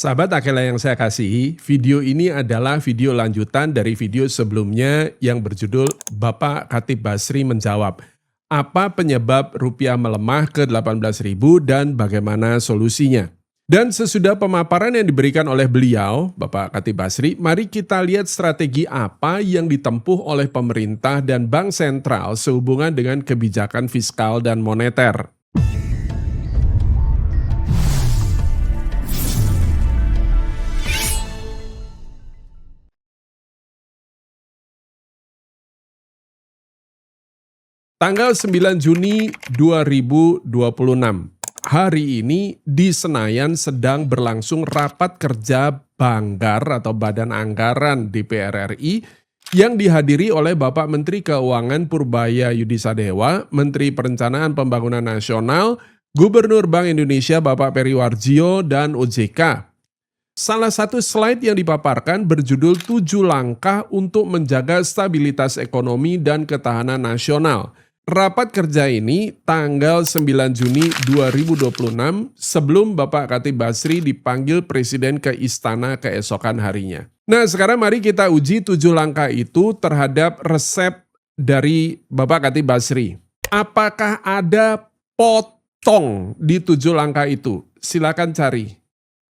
Sahabat Akela yang saya kasihi, video ini adalah video lanjutan dari video sebelumnya yang berjudul Bapak Khatib Basri menjawab, apa penyebab rupiah melemah ke 18.000 dan bagaimana solusinya? Dan sesudah pemaparan yang diberikan oleh beliau, Bapak Khatib Basri, mari kita lihat strategi apa yang ditempuh oleh pemerintah dan bank sentral sehubungan dengan kebijakan fiskal dan moneter. Tanggal 9 Juni 2026, hari ini di Senayan sedang berlangsung rapat kerja Banggar atau Badan Anggaran DPR RI yang dihadiri oleh Bapak Menteri Keuangan Purbaya Yudisadewa, Menteri Perencanaan Pembangunan Nasional, Gubernur Bank Indonesia Bapak Peri Warjio, dan OJK. Salah satu slide yang dipaparkan berjudul 7 langkah untuk menjaga stabilitas ekonomi dan ketahanan nasional. Rapat kerja ini tanggal 9 Juni 2026 sebelum Bapak Khatib Basri dipanggil Presiden ke Istana keesokan harinya. Nah, sekarang mari kita uji 7 langkah itu terhadap resep dari Bapak Khatib Basri. Apakah ada potong di 7 langkah itu? Silakan cari.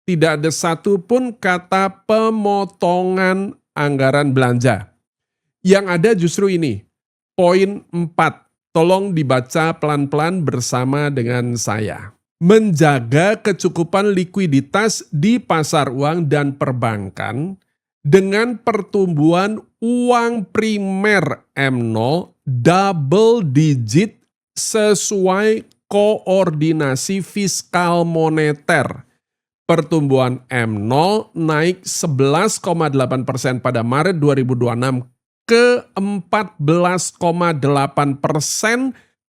Tidak ada satupun kata pemotongan anggaran belanja. Yang ada justru ini, poin 4. Tolong dibaca pelan-pelan bersama dengan saya. Menjaga kecukupan likuiditas di pasar uang dan perbankan dengan pertumbuhan uang primer M0 double digit sesuai koordinasi fiskal moneter. Pertumbuhan M0 naik 11,8% pada Maret 2026 ke 14,8%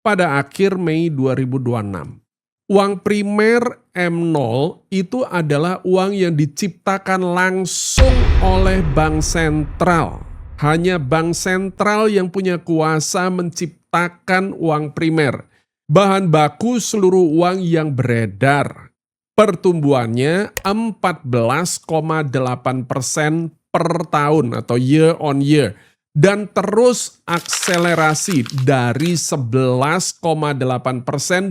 pada akhir Mei 2026. Uang primer M0 itu adalah uang yang diciptakan langsung oleh bank sentral. Hanya bank sentral yang punya kuasa menciptakan uang primer. Bahan baku seluruh uang yang beredar. Pertumbuhannya 14,8% per tahun atau year on year. Dan terus akselerasi dari 11,8%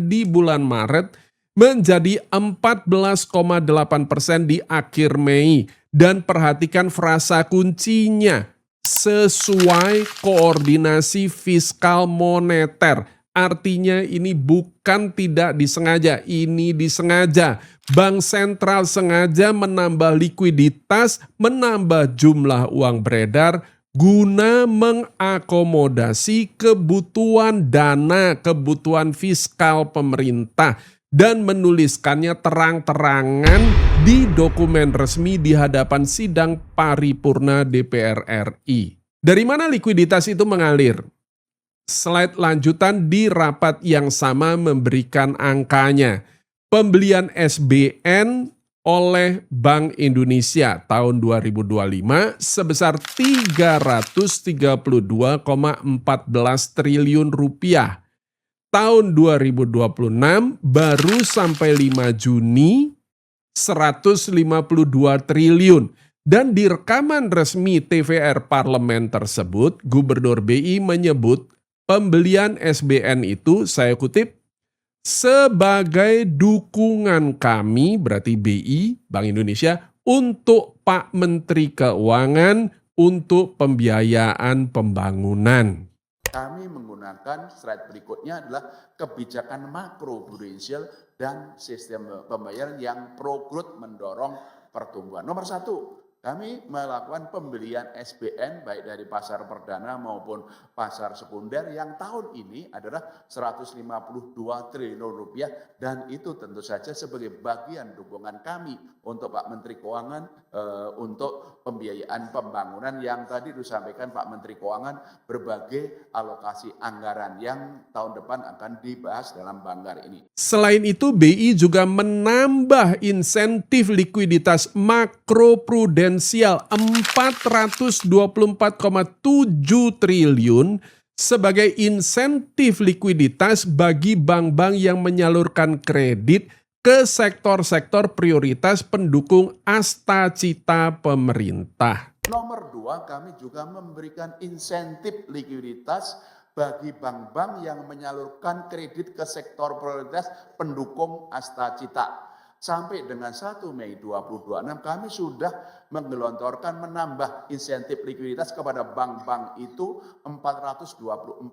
di bulan Maret menjadi 14,8% di akhir Mei. Dan perhatikan frasa kuncinya, sesuai koordinasi fiskal moneter. Artinya ini bukan tidak disengaja, ini disengaja. Bank sentral sengaja menambah likuiditas, menambah jumlah uang beredar, guna mengakomodasi kebutuhan dana, kebutuhan fiskal pemerintah, dan menuliskannya terang-terangan di dokumen resmi di hadapan sidang paripurna DPR RI. Dari mana likuiditas itu mengalir? Slide lanjutan di rapat yang sama memberikan angkanya. Pembelian SBN oleh Bank Indonesia tahun 2025 sebesar 332,14 triliun rupiah. Tahun 2026 baru sampai 5 Juni 152 triliun. Dan di rekaman resmi TVR Parlemen tersebut, Gubernur BI menyebut pembelian SBN itu, saya kutip, sebagai dukungan kami, berarti BI, Bank Indonesia, untuk Pak Menteri Keuangan untuk pembiayaan pembangunan. Kami menggunakan slide berikutnya adalah kebijakan makro prudensial dan sistem pembayaran yang pro growth mendorong pertumbuhan. Nomor 1. Kami melakukan pembelian SBN baik dari pasar perdana maupun pasar sekunder yang tahun ini adalah 152 triliun rupiah, dan itu tentu saja sebagai bagian dukungan kami untuk Pak Menteri Keuangan untuk pembiayaan pembangunan yang tadi disampaikan Pak Menteri Keuangan, berbagai alokasi anggaran yang tahun depan akan dibahas dalam Banggar ini. Selain itu, BI juga menambah insentif likuiditas makro prudensial 424,7 triliun sebagai insentif likuiditas bagi bank-bank yang menyalurkan kredit ke sektor-sektor prioritas pendukung asta-cita pemerintah. Nomor 2, kami juga memberikan insentif likuiditas bagi bank-bank yang menyalurkan kredit ke sektor prioritas pendukung asta-cita. Sampai dengan 1 Mei 2026 kami sudah menggelontorkan menambah insentif likuiditas kepada bank-bank itu 424,7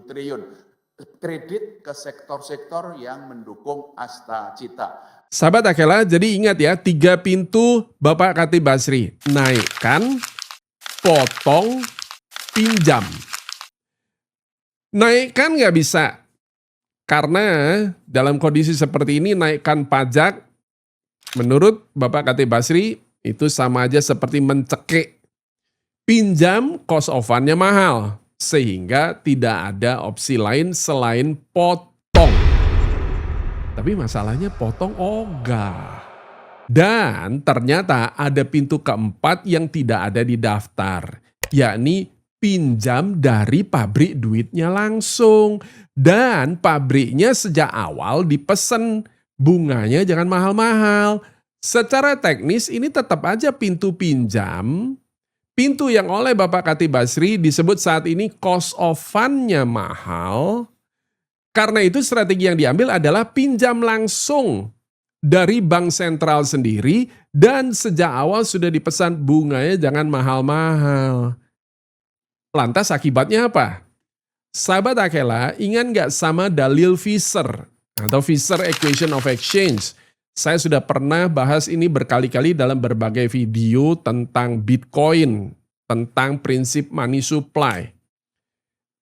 triliun. Kredit ke sektor-sektor yang mendukung asta-cita. Sahabat Akela, jadi ingat ya, 3 pintu Bapak Khatib Basri. Naikkan, potong, pinjam. Naikkan nggak bisa. Karena dalam kondisi seperti ini naikkan pajak, menurut Bapak Khatib Basri, itu sama aja seperti mencekik. Pinjam, cost of fund-nya mahal. Sehingga tidak ada opsi lain selain potong. Tapi masalahnya potong ogah. Dan ternyata ada pintu keempat yang tidak ada di daftar. Yakni pinjam dari pabrik duitnya langsung. Dan pabriknya sejak awal dipesan bunganya jangan mahal-mahal. Secara teknis ini tetap aja pintu pinjam. Pintu yang oleh Bapak Khatib Basri disebut saat ini cost of fund-nya mahal. Karena itu strategi yang diambil adalah pinjam langsung dari bank sentral sendiri dan sejak awal sudah dipesan bunganya jangan mahal-mahal. Lantas akibatnya apa? Sahabat Akela, ingat nggak sama dalil Fisher atau Fisher Equation of Exchange? Saya sudah pernah bahas ini berkali-kali dalam berbagai video tentang Bitcoin, tentang prinsip money supply.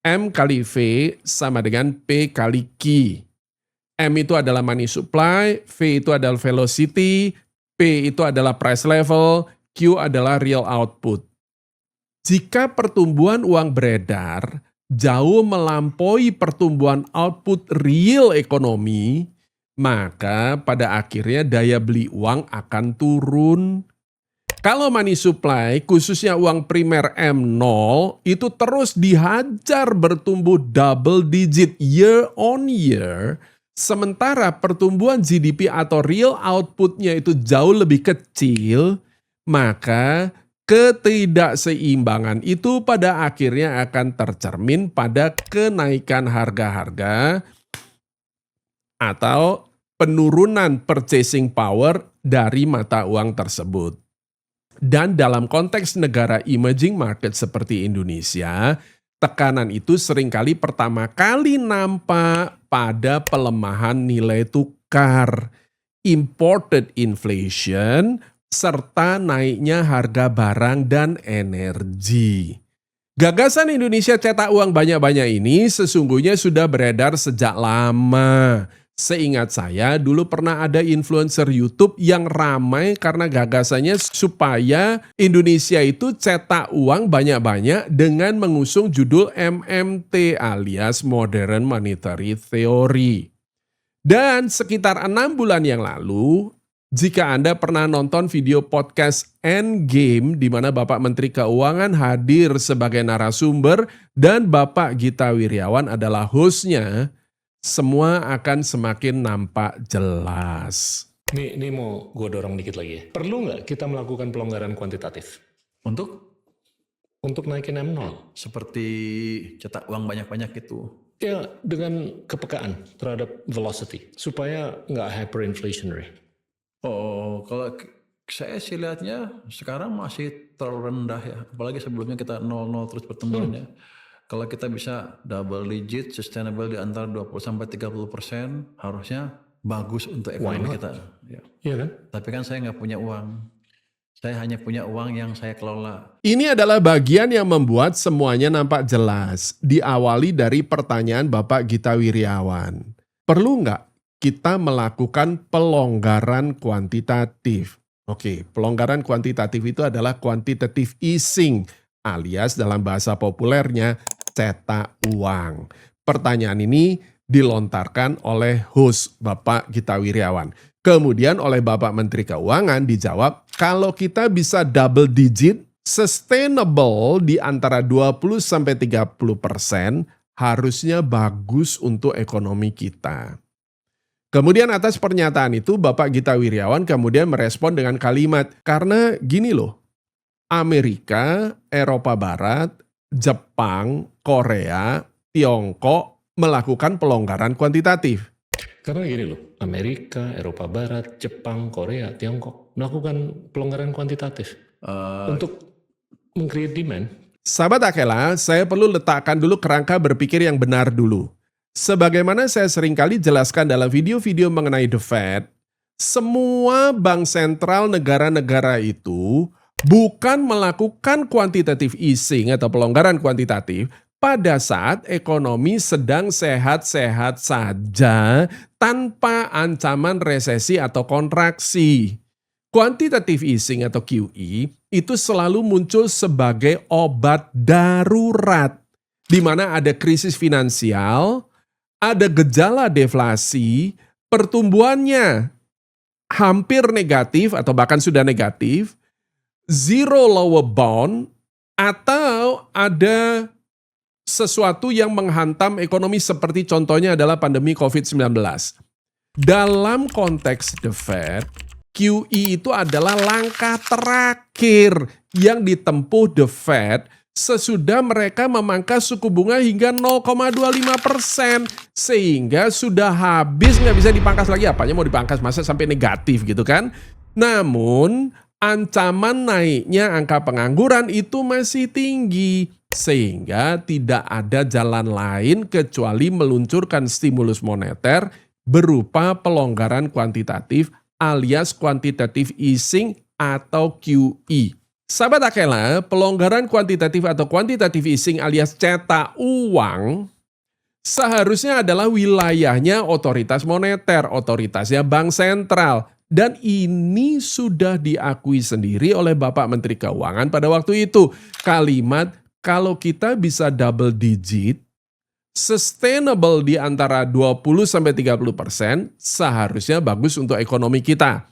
M kali V sama dengan P kali Q. M itu adalah money supply, V itu adalah velocity, P itu adalah price level, Q adalah real output. Jika pertumbuhan uang beredar jauh melampaui pertumbuhan output real ekonomi, maka pada akhirnya daya beli uang akan turun. Kalau money supply, khususnya uang primer M0, itu terus dihajar bertumbuh double digit year on year, sementara pertumbuhan GDP atau real outputnya itu jauh lebih kecil, maka ketidakseimbangan itu pada akhirnya akan tercermin pada kenaikan harga-harga atau penurunan purchasing power dari mata uang tersebut. Dan dalam konteks negara emerging market seperti Indonesia, tekanan itu seringkali pertama kali nampak pada pelemahan nilai tukar, imported inflation, serta naiknya harga barang dan energi. Gagasan Indonesia cetak uang banyak-banyak ini sesungguhnya sudah beredar sejak lama. Seingat saya dulu pernah ada influencer YouTube yang ramai karena gagasannya supaya Indonesia itu cetak uang banyak-banyak dengan mengusung judul MMT alias Modern Monetary Theory. Dan sekitar 6 bulan yang lalu, jika Anda pernah nonton video podcast Endgame di mana Bapak Menteri Keuangan hadir sebagai narasumber dan Bapak Gita Wirjawan adalah hostnya, semua akan semakin nampak jelas. Ini mau gue dorong dikit lagi ya. Perlu nggak kita melakukan pelonggaran kuantitatif? Untuk naikin M0? Seperti cetak uang banyak-banyak itu. Ya, dengan kepekaan terhadap velocity. Supaya nggak hyperinflationary. Oh, kalau saya sih lihatnya sekarang masih terlalu rendah ya. Apalagi sebelumnya kita 0-0 terus pertumbuhannya. Kalau kita bisa double digit, sustainable di antara 20-30%, harusnya bagus untuk ekonomi kita. Ya. Iya kan? Tapi kan saya nggak punya uang. Saya hanya punya uang yang saya kelola. Ini adalah bagian yang membuat semuanya nampak jelas. Diawali dari pertanyaan Bapak Gita Wirjawan. Perlu nggak kita melakukan pelonggaran kuantitatif? Oke, pelonggaran kuantitatif itu adalah quantitative easing, alias dalam bahasa populernya cetak uang. Pertanyaan ini dilontarkan oleh host Bapak Gita Wirjawan. Kemudian oleh Bapak Menteri Keuangan dijawab, kalau kita bisa double digit, sustainable di antara 20-30%, harusnya bagus untuk ekonomi kita. Kemudian atas pernyataan itu Bapak Gita Wirjawan kemudian merespon dengan kalimat, karena gini loh, Amerika, Eropa Barat, Jepang, Korea, Tiongkok melakukan pelonggaran kuantitatif. Karena gini loh, Amerika, Eropa Barat, Jepang, Korea, Tiongkok melakukan pelonggaran kuantitatif untuk meng-create demand. Sahabat Akela, saya perlu letakkan dulu kerangka berpikir yang benar dulu. Sebagaimana saya seringkali jelaskan dalam video-video mengenai The Fed, semua bank sentral negara-negara itu bukan melakukan quantitative easing atau pelonggaran kuantitatif pada saat ekonomi sedang sehat-sehat saja tanpa ancaman resesi atau kontraksi. Quantitative easing atau QE itu selalu muncul sebagai obat darurat di mana ada krisis finansial, ada gejala deflasi, pertumbuhannya hampir negatif atau bahkan sudah negatif, zero lower bound, atau ada sesuatu yang menghantam ekonomi seperti contohnya adalah pandemi COVID-19. Dalam konteks The Fed, QE itu adalah langkah terakhir yang ditempuh The Fed sesudah mereka memangkas suku bunga hingga 0,25%. Sehingga sudah habis, nggak bisa dipangkas lagi. Apanya mau dipangkas, masa sampai negatif gitu kan. Namun ancaman naiknya angka pengangguran itu masih tinggi. Sehingga tidak ada jalan lain kecuali meluncurkan stimulus moneter berupa pelonggaran kuantitatif alias quantitative easing atau QE. Sahabat Akela, pelonggaran kuantitatif atau quantitative easing alias cetak uang seharusnya adalah wilayahnya otoritas moneter, otoritasnya bank sentral. Dan ini sudah diakui sendiri oleh Bapak Menteri Keuangan pada waktu itu. Kalimat, kalau kita bisa double digit, sustainable di antara 20-30%, seharusnya bagus untuk ekonomi kita.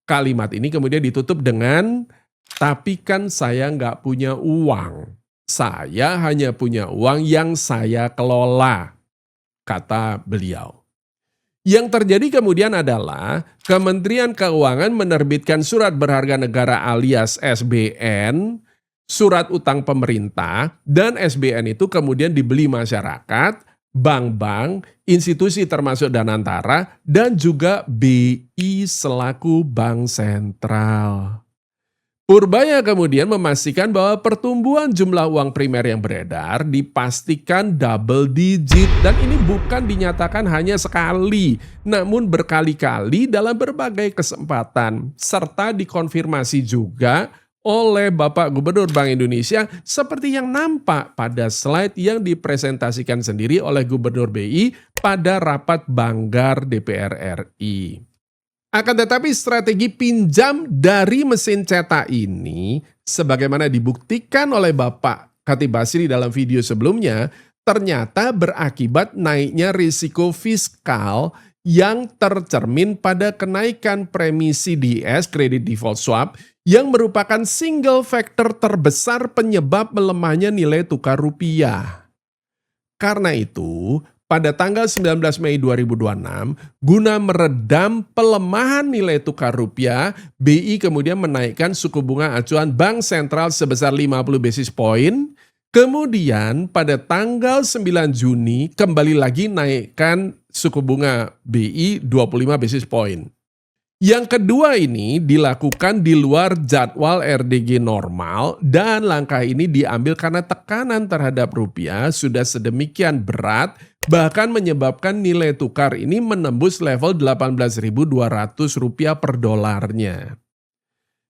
Kalimat ini kemudian ditutup dengan, tapi kan saya nggak punya uang. Saya hanya punya uang yang saya kelola, kata beliau. Yang terjadi kemudian adalah Kementerian Keuangan menerbitkan surat berharga negara alias SBN, surat utang pemerintah, dan SBN itu kemudian dibeli masyarakat, bank-bank, institusi termasuk Danantara, dan juga BI selaku bank sentral. Purbaya kemudian memastikan bahwa pertumbuhan jumlah uang primer yang beredar dipastikan double digit dan ini bukan dinyatakan hanya sekali, namun berkali-kali dalam berbagai kesempatan serta dikonfirmasi juga oleh Bapak Gubernur Bank Indonesia seperti yang nampak pada slide yang dipresentasikan sendiri oleh Gubernur BI pada rapat Banggar DPR RI. Akan tetapi strategi pinjam dari mesin cetak ini, sebagaimana dibuktikan oleh Bapak Khatib Basri dalam video sebelumnya, ternyata berakibat naiknya risiko fiskal yang tercermin pada kenaikan premi CDS (Credit Default Swap) yang merupakan single factor terbesar penyebab melemahnya nilai tukar rupiah. Karena itu, pada tanggal 19 Mei 2026, guna meredam pelemahan nilai tukar rupiah, BI kemudian menaikkan suku bunga acuan Bank Sentral sebesar 50 basis point. Kemudian pada tanggal 9 Juni kembali lagi naikkan suku bunga BI 25 basis point. Yang kedua ini dilakukan di luar jadwal RDG normal dan langkah ini diambil karena tekanan terhadap rupiah sudah sedemikian berat bahkan menyebabkan nilai tukar ini menembus level Rp18.200 per dolarnya.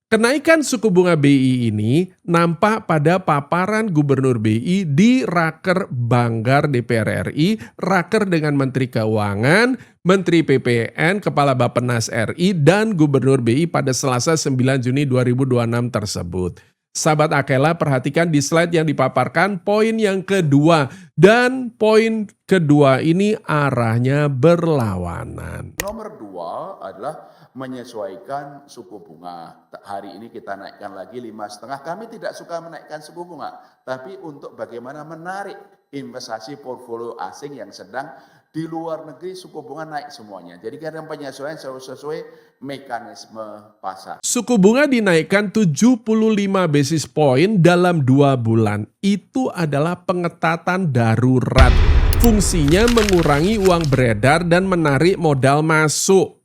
Kenaikan suku bunga BI ini nampak pada paparan Gubernur BI di Raker Banggar DPR RI, Raker dengan Menteri Keuangan, Menteri PPN, Kepala Bappenas RI, dan Gubernur BI pada Selasa 9 Juni 2026 tersebut. Sahabat Akela, perhatikan di slide yang dipaparkan poin yang kedua. Dan poin kedua ini arahnya berlawanan. Nomor 2 adalah menyesuaikan suku bunga. Hari ini kita naikkan lagi 5,5. Kami tidak suka menaikkan suku bunga, tapi untuk bagaimana menarik investasi portfolio asing yang sedang Di luar negeri suku bunga naik semuanya. Jadi kadang penyesuaian sesuai mekanisme pasar. Suku bunga dinaikkan 75 basis point dalam 2 bulan. Itu adalah pengetatan darurat. Fungsinya mengurangi uang beredar dan menarik modal masuk.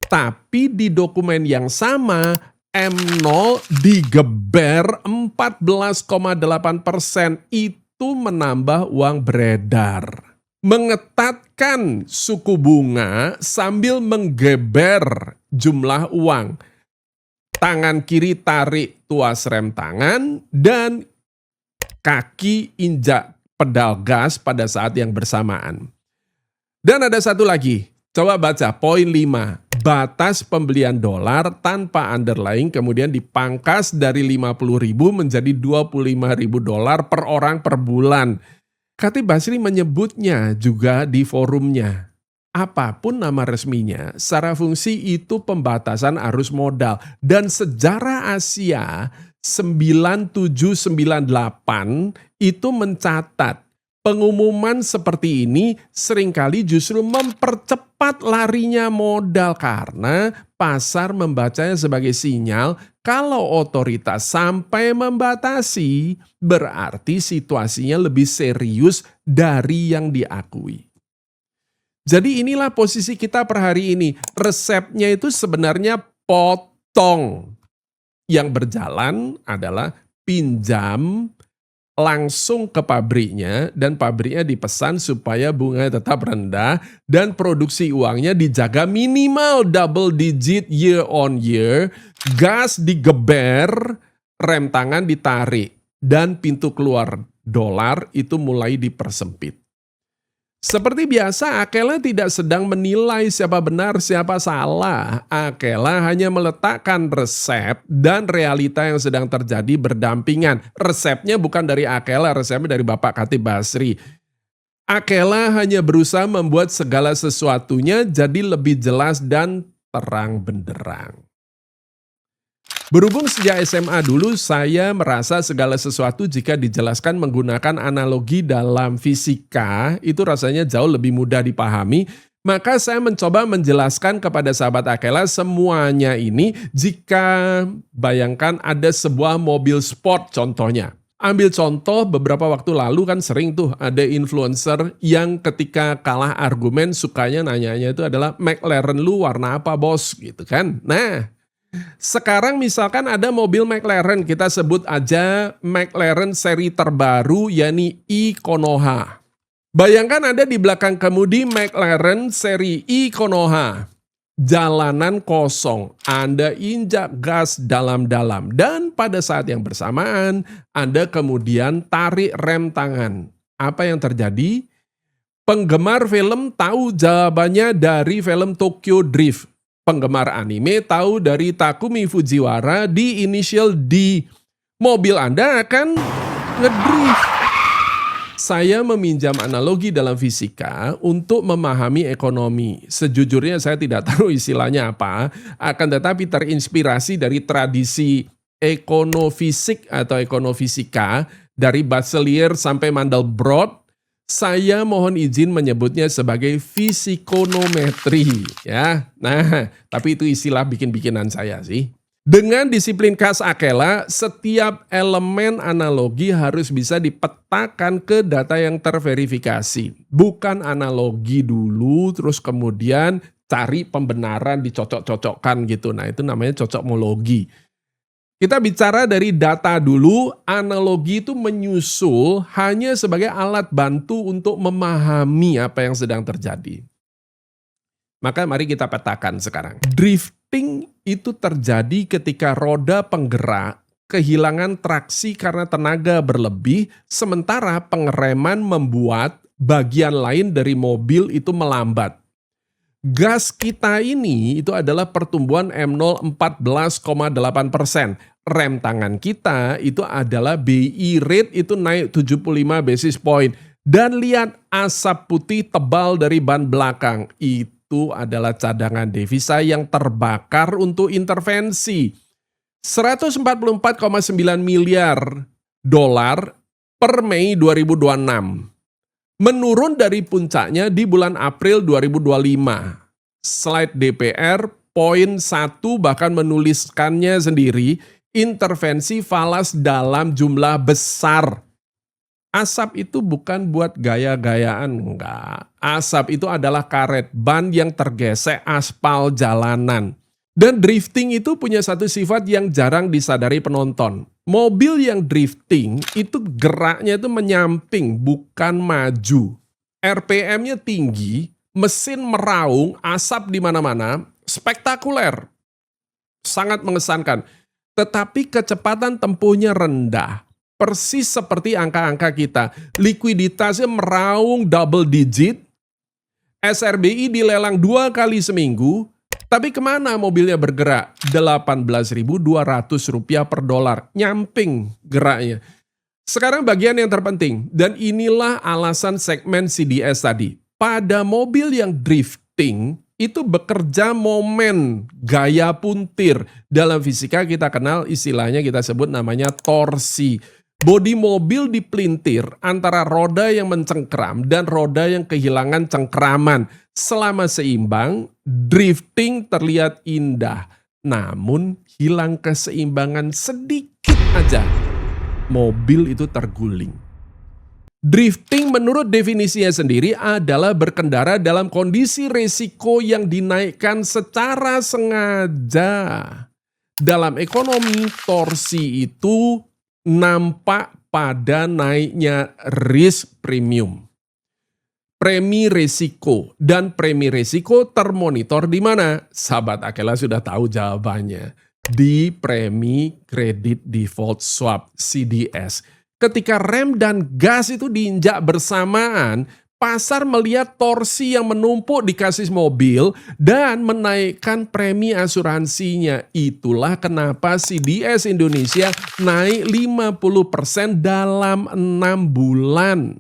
Tapi di dokumen yang sama, M0 digeber 14,8%. Itu menambah uang beredar. Mengetatkan suku bunga sambil menggeber jumlah uang. Tangan kiri tarik tuas rem tangan dan kaki injak pedal gas pada saat yang bersamaan. Dan ada satu lagi, coba baca poin 5. Batas pembelian dolar tanpa underlying kemudian dipangkas dari 50.000 menjadi 25.000 dolar per orang per bulan. Khatib Basri menyebutnya juga di forumnya. Apapun nama resminya, secara fungsi itu pembatasan arus modal. Dan sejarah Asia 9798 itu mencatat pengumuman seperti ini seringkali justru mempercepat larinya modal karena pasar membacanya sebagai sinyal kalau otoritas sampai membatasi berarti situasinya lebih serius dari yang diakui. Jadi inilah posisi kita per hari ini. Resepnya itu sebenarnya potong. Yang berjalan adalah pinjam langsung ke pabriknya dan pabriknya dipesan supaya bunganya tetap rendah dan produksi uangnya dijaga minimal double digit year on year, gas digeber, rem tangan ditarik dan pintu keluar dolar itu mulai dipersempit. Seperti biasa, Akela tidak sedang menilai siapa benar, siapa salah. Akela hanya meletakkan resep dan realita yang sedang terjadi berdampingan. Resepnya bukan dari Akela, resepnya dari Bapak Khatib Basri. Akela hanya berusaha membuat segala sesuatunya jadi lebih jelas dan terang benderang. Berhubung sejak SMA dulu saya merasa segala sesuatu jika dijelaskan menggunakan analogi dalam fisika itu rasanya jauh lebih mudah dipahami. Maka saya mencoba menjelaskan kepada sahabat Akela semuanya ini jika bayangkan ada sebuah mobil sport contohnya. Ambil contoh beberapa waktu lalu kan sering tuh ada influencer yang ketika kalah argumen sukanya nanyanya itu adalah McLaren lu warna apa bos gitu kan. Nah, sekarang misalkan ada mobil McLaren, kita sebut aja McLaren seri terbaru yakni e-Konoha. Bayangkan ada di belakang kemudi McLaren seri e-Konoha. Jalanan kosong, Anda injak gas dalam-dalam dan pada saat yang bersamaan Anda kemudian tarik rem tangan. Apa yang terjadi? Penggemar film tahu jawabannya dari film Tokyo Drift. Penggemar anime tahu dari Takumi Fujiwara di inisial D. Mobil Anda akan ngedrift. Saya meminjam analogi dalam fisika untuk memahami ekonomi. Sejujurnya saya tidak tahu istilahnya apa, akan tetapi terinspirasi dari tradisi ekonofisik atau ekonofisika dari Bachelier sampai Mandelbrot. Saya mohon izin menyebutnya sebagai fisikonometri ya. Nah, tapi itu istilah bikin-bikinan saya sih. Dengan disiplin khas Akela, setiap elemen analogi harus bisa dipetakan ke data yang terverifikasi. Bukan analogi dulu terus kemudian cari pembenaran dicocok-cocokkan gitu. Nah, itu namanya cocokmologi. Kita bicara dari data dulu, analogi itu menyusul hanya sebagai alat bantu untuk memahami apa yang sedang terjadi. Maka mari kita petakan sekarang. Drifting itu terjadi ketika roda penggerak kehilangan traksi karena tenaga berlebih, sementara pengereman membuat bagian lain dari mobil itu melambat. Gas kita ini itu adalah pertumbuhan M0 14,8%. Rem tangan kita itu adalah BI rate itu naik 75 basis point. Dan lihat asap putih tebal dari ban belakang. Itu adalah cadangan devisa yang terbakar untuk intervensi. 144,9 miliar dolar per Mei 2026. menurun dari puncaknya di bulan April 2025. Slide DPR poin 1 bahkan menuliskannya sendiri, intervensi falas dalam jumlah besar. Asap itu bukan buat gaya-gayaan, enggak. Asap itu adalah karet ban yang tergesek aspal jalanan. Dan drifting itu punya satu sifat yang jarang disadari penonton. Mobil yang drifting itu geraknya itu menyamping, bukan maju. RPM-nya tinggi, mesin meraung, asap di mana-mana, spektakuler. Sangat mengesankan. Tetapi kecepatan tempuhnya rendah. Persis seperti angka-angka kita. Likuiditasnya meraung double digit. SRBI dilelang 2 kali seminggu. Tapi kemana mobilnya bergerak? Rp18.200 per dolar. Nyamping geraknya. Sekarang bagian yang terpenting. Dan inilah alasan segmen CDS tadi. Pada mobil yang drifting, itu bekerja momen, gaya puntir. Dalam fisika kita kenal istilahnya kita sebut namanya torsi. Bodi mobil dipelintir antara roda yang mencengkram dan roda yang kehilangan cengkraman. Selama seimbang, drifting terlihat indah. Namun hilang keseimbangan sedikit aja, mobil itu terguling. Drifting menurut definisinya sendiri adalah berkendara dalam kondisi resiko yang dinaikkan secara sengaja. Dalam ekonomi, torsi itu nampak pada naiknya risk premium. Premi resiko dan premi resiko termonitor di mana? Sahabat Akela sudah tahu jawabannya. Di premi credit default swap CDS. Ketika rem dan gas itu diinjak bersamaan, pasar melihat torsi yang menumpuk di kasis mobil dan menaikkan premi asuransinya. Itulah kenapa CDS Indonesia naik 50% dalam 6 bulan.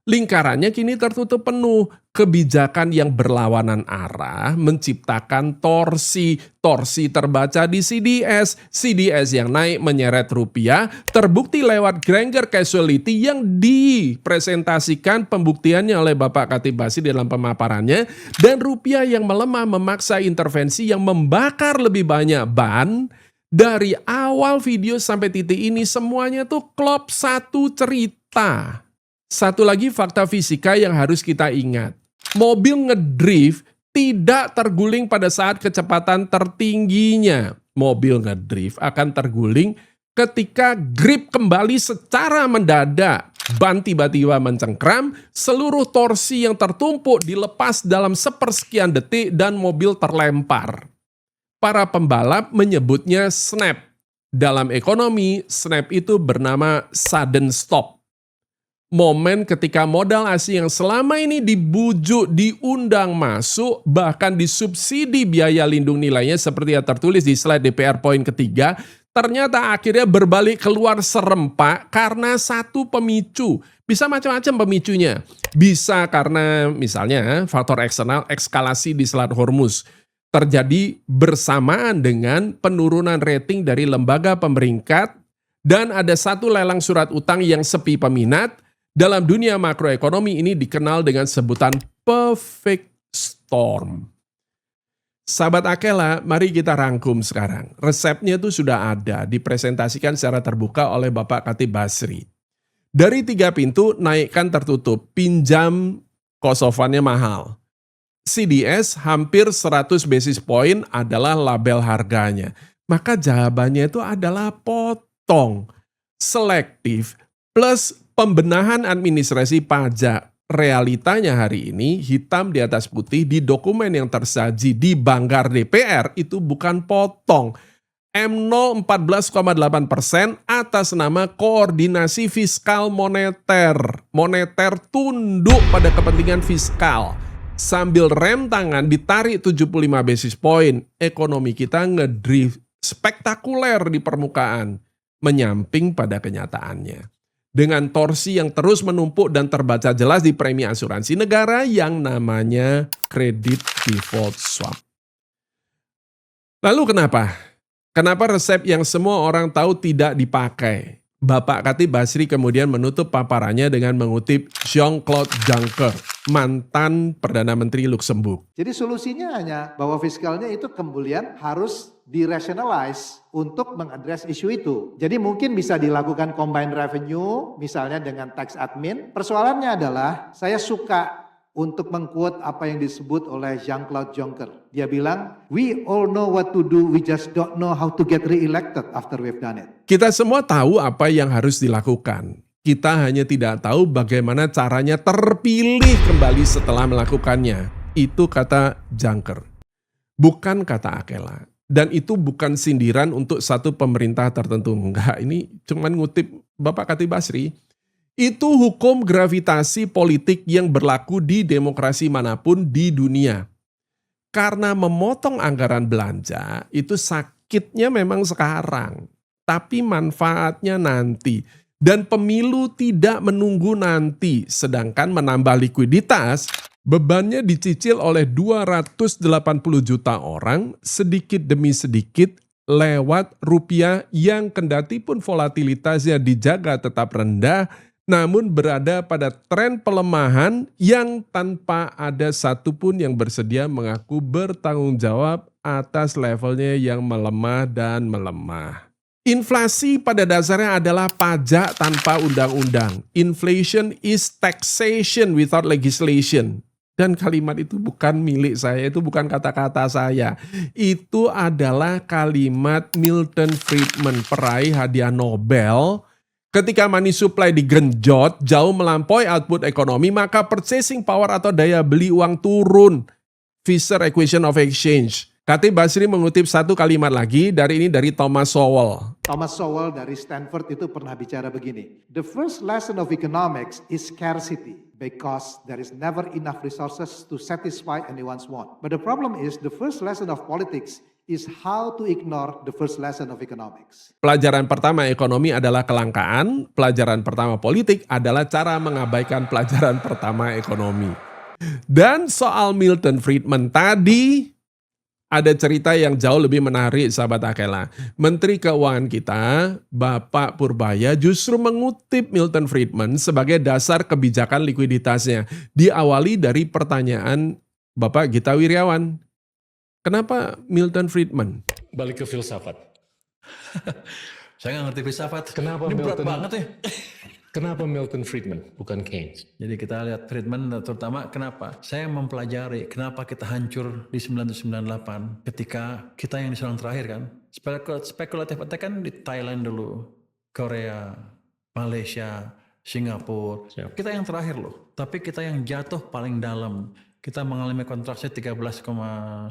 Lingkarannya kini tertutup penuh. Kebijakan yang berlawanan arah menciptakan torsi. Torsi terbaca di CDS. CDS yang naik menyeret rupiah terbukti lewat Granger Casualty yang dipresentasikan pembuktiannya oleh Bapak Khatib Basri dalam pemaparannya. Dan rupiah yang melemah memaksa intervensi yang membakar lebih banyak ban. Dari awal video sampai titik ini semuanya tuh klop satu cerita. Satu lagi fakta fisika yang harus kita ingat. Mobil ngedrift tidak terguling pada saat kecepatan tertingginya. Mobil ngedrift akan terguling ketika grip kembali secara mendadak. Ban tiba-tiba mencengkram, seluruh torsi yang tertumpuk dilepas dalam sepersekian detik dan mobil terlempar. Para pembalap menyebutnya snap. Dalam ekonomi, snap itu bernama sudden stop. Momen ketika modal asing yang selama ini dibujuk, diundang masuk, bahkan disubsidi biaya lindung nilainya seperti yang tertulis di slide DPR poin ketiga, ternyata akhirnya berbalik keluar serempak karena satu pemicu. Bisa macam-macam pemicunya. Bisa karena misalnya faktor eksternal eskalasi di Selat Hormuz terjadi bersamaan dengan penurunan rating dari lembaga pemeringkat dan ada satu lelang surat utang yang sepi peminat. Dalam dunia makroekonomi ini dikenal dengan sebutan perfect storm. Sahabat Akela, mari kita rangkum sekarang. Resepnya itu sudah ada, dipresentasikan secara terbuka oleh Bapak Khatib Basri. Dari 3 pintu, naikkan tertutup, pinjam kosovannya mahal. CDS hampir 100 basis point adalah label harganya. Maka jawabannya itu adalah potong, selektif, plus pembenahan administrasi pajak. Realitanya hari ini hitam di atas putih di dokumen yang tersaji di Banggar DPR itu bukan potong. M0 14,8% atas nama koordinasi fiskal moneter. Moneter tunduk pada kepentingan fiskal. Sambil rem tangan ditarik 75 basis point. Ekonomi kita ngedrift spektakuler di permukaan. Menyamping pada kenyataannya. Dengan torsi yang terus menumpuk dan terbaca jelas di premi asuransi negara yang namanya credit default swap. Lalu kenapa? Kenapa resep yang semua orang tahu tidak dipakai? Bapak Khatib Basri kemudian menutup paparannya dengan mengutip Jean-Claude Juncker, mantan Perdana Menteri Luksemburg. Jadi solusinya hanya bahwa fiskalnya itu kemudian harus dirationalize untuk mengadres isu itu. Jadi mungkin bisa dilakukan combined revenue, misalnya dengan tax admin. Persoalannya adalah saya suka untuk mengquote apa yang disebut oleh Jean-Claude Juncker. Dia bilang, we all know what to do, we just don't know how to get re-elected after we've done it. Kita semua tahu apa yang harus dilakukan. Kita hanya tidak tahu bagaimana caranya terpilih kembali setelah melakukannya. Itu kata Juncker. Bukan kata Akela. Dan itu bukan sindiran untuk satu pemerintah tertentu. Enggak, ini cuman ngutip Bapak Khatib Basri. Itu hukum gravitasi politik yang berlaku di demokrasi manapun di dunia. Karena memotong anggaran belanja itu sakitnya memang sekarang, tapi manfaatnya nanti. Dan pemilu tidak menunggu nanti, sedangkan menambah likuiditas, bebannya dicicil oleh 280 juta orang sedikit demi sedikit lewat rupiah yang kendati pun volatilitasnya dijaga tetap rendah, namun berada pada tren pelemahan yang tanpa ada satupun yang bersedia mengaku bertanggung jawab atas levelnya yang melemah dan melemah. Inflasi pada dasarnya adalah pajak tanpa undang-undang. Inflation is taxation without legislation. Dan kalimat itu bukan milik saya, itu bukan kata-kata saya. Itu adalah kalimat Milton Friedman, peraih hadiah Nobel. Ketika money supply digenjot jauh melampaui output ekonomi, maka purchasing power atau daya beli uang turun. Fisher Equation of Exchange. Khatib Basri mengutip satu kalimat lagi dari Thomas Sowell. Thomas Sowell dari Stanford itu pernah bicara begini. The first lesson of economics is scarcity because there is never enough resources to satisfy anyone's want. But the problem is the first lesson of politics is how to ignore the first lesson of economics. Pelajaran pertama ekonomi adalah kelangkaan, pelajaran pertama politik adalah cara mengabaikan pelajaran pertama ekonomi. Dan soal Milton Friedman tadi, ada cerita yang jauh lebih menarik sahabat Akela. Menteri Keuangan kita, Bapak Purbaya justru mengutip Milton Friedman sebagai dasar kebijakan likuiditasnya. Diawali dari pertanyaan Bapak Gita Wirjawan. Kenapa Milton Friedman? Balik ke filsafat. Saya nggak ngerti filsafat. Kenapa Ini berat Milton? banget ya. Kenapa Milton Friedman, bukan Keynes? Jadi kita lihat Friedman terutama kenapa? Saya mempelajari kenapa kita hancur di 1998 ketika kita yang diserang terakhir kan. Spekulatif attack kan di Thailand dulu, Korea, Malaysia, Singapura. Siap. Kita yang terakhir loh. Tapi kita yang jatuh paling dalam. Kita mengalami kontraksi 13,1%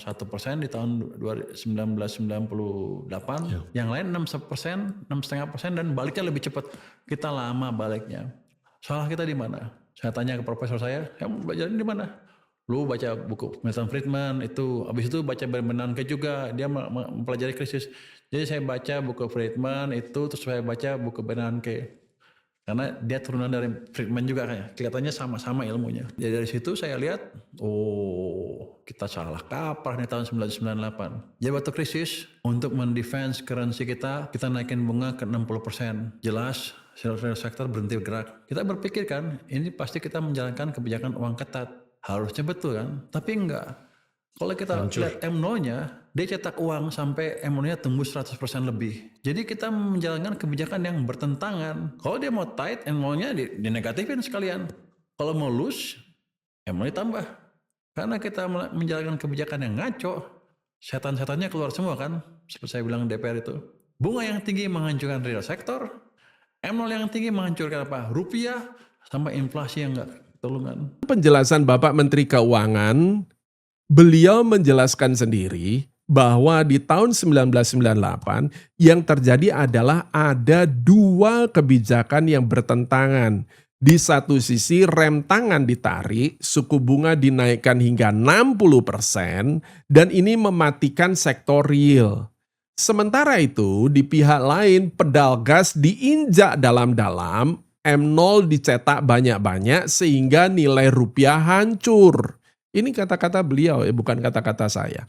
di tahun 1998. Ya. Yang lain 6%, 6,5% dan baliknya lebih cepat. Kita lama baliknya. Salah kita di mana? Saya tanya ke profesor saya, belajar di mana? Lu baca buku Milton Friedman itu, habis itu baca Bernanke juga, dia mempelajari krisis. Jadi saya baca buku Friedman itu, terus saya baca buku Bernanke. Karena dia turunan dari Friedman juga kayaknya. Kelihatannya sama-sama ilmunya. Jadi dari situ saya lihat, oh kita salah kaprah nih tahun 1998. Jadi waktu krisis, untuk mendefense currency kita naikin bunga ke 60%. Jelas, real sektor berhenti bergerak. Kita berpikir kan, ini pasti kita menjalankan kebijakan uang ketat. Harusnya betul kan, tapi enggak. Kalau kita lihat M0-nya, dia cetak uang sampai M0-nya tembus 100% lebih. Jadi kita menjalankan kebijakan yang bertentangan. Kalau dia mau tight, M0-nya dinegatifin sekalian. Kalau mau loose, M0-nya tambah. Karena kita menjalankan kebijakan yang ngaco, setan-setannya keluar semua kan. Seperti saya bilang DPR itu. Bunga yang tinggi menghancurkan real sektor, M0 yang tinggi menghancurkan apa? Rupiah, sama inflasi yang enggak ketulungan. Penjelasan Bapak Menteri Keuangan, beliau menjelaskan sendiri bahwa di tahun 1998 yang terjadi adalah ada dua kebijakan yang bertentangan. Di satu sisi rem tangan ditarik, suku bunga dinaikkan hingga 60% dan ini mematikan sektor real. Sementara itu di pihak lain pedal gas diinjak dalam-dalam, M0 dicetak banyak-banyak sehingga nilai rupiah hancur. Ini kata-kata beliau, bukan kata-kata saya.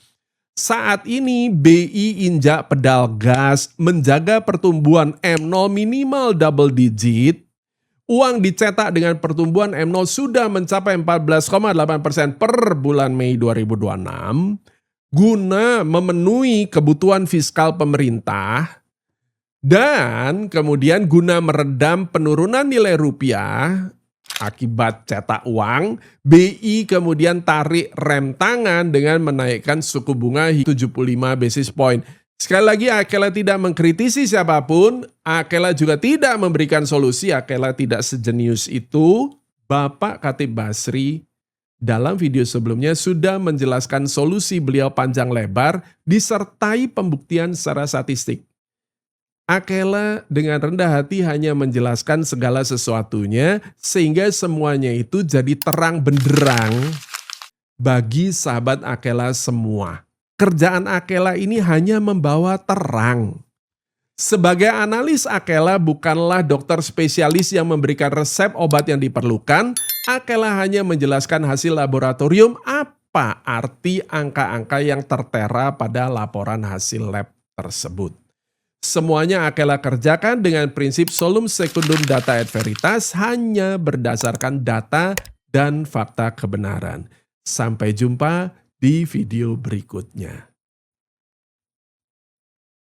Saat ini BI injak pedal gas menjaga pertumbuhan M0 minimal double digit. Uang dicetak dengan pertumbuhan M0 sudah mencapai 14,8% per bulan Mei 2026 guna memenuhi kebutuhan fiskal pemerintah dan kemudian guna meredam penurunan nilai rupiah akibat cetak uang. BI kemudian tarik rem tangan dengan menaikkan suku bunga 75 basis point. Sekali lagi, Akela tidak mengkritisi siapapun, Akela juga tidak memberikan solusi, Akela tidak sejenius itu. Bapak Khatib Basri dalam video sebelumnya sudah menjelaskan solusi beliau panjang lebar disertai pembuktian secara statistik. Akela dengan rendah hati hanya menjelaskan segala sesuatunya sehingga semuanya itu jadi terang benderang bagi sahabat Akela semua. Kerjaan Akela ini hanya membawa terang. Sebagai analis, Akela bukanlah dokter spesialis yang memberikan resep obat yang diperlukan. Akela hanya menjelaskan hasil laboratorium, apa arti angka-angka yang tertera pada laporan hasil lab tersebut. Semuanya Akela kerjakan dengan prinsip solum secundum data et veritas, hanya berdasarkan data dan fakta kebenaran. Sampai jumpa di video berikutnya.